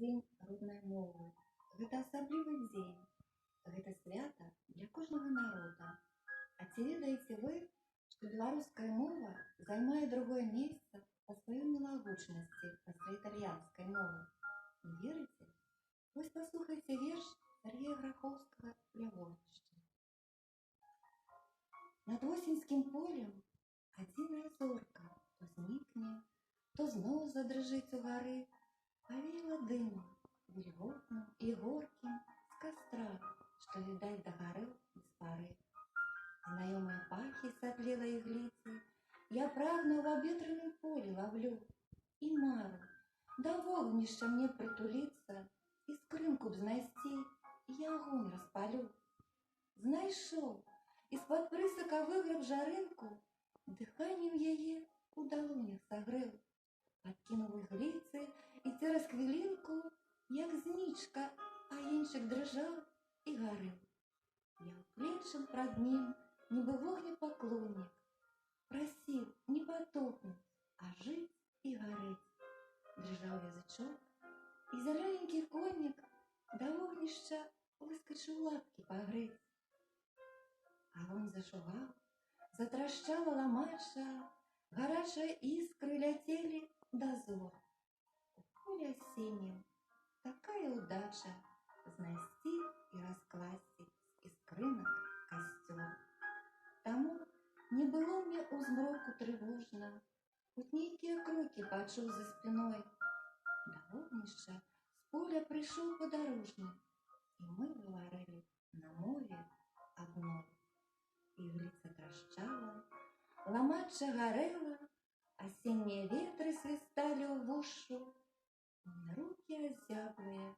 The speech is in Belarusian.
дзень роднай мовы. Гэта асаблівы дзень. Гэта свята для кожнага народа. А ці ведаеце вы, што беларуская мова займае другое месца па сваёй мілагучнасці пасля італьянскай мовы? Не верыце? Вось паслухайце верш Сергея Грахоўскага «Лявовішча». Над восеньскім полем адзіная зорка то знікне, то зноў задрыжыць угары. Павеяла дымам, вільготным і горкім з кастра, што, відаць, дагарэў без пары. Знаёмыя пахі сатлелай ігліцы я прагну ў абветраным полі лавлю і мару, да вогнішча мне прытуліцца і скрынку б знайсці, я агонь распалю. Знайшоў і з-пад прысака выграб жарынку, дыханнем яе у далонях сагрэў, падкінуў ігліцы і цераз хвілінку, як знічка, агеньчык дрыжаў і гарэў. Я ўклечым прад ім, нібы вогнепаклоннік, прасіў не патухнуць, а жыць і гарэць. Дрыжаў язычок, і зялёненькі коннік да вогнішча выскачыў лапкі пагрэць. Агонь зашугаў, затрашчала ламача, гарачыя іскры ляцелі да зор. У полі асеннім такая ўдача знайсці і раскласці з іскрынак касцёр. Таму не было мне ў змроку трывожна, хоць нейкія крокі пачуў за спіной. Да вогнішча з поля прыйшоў падарожны, і мы гаварылі на мове адной. Ігліца трашчала, ламачча гарэла, асеннія ветры свісталі ўвушшу, рукі азяблыя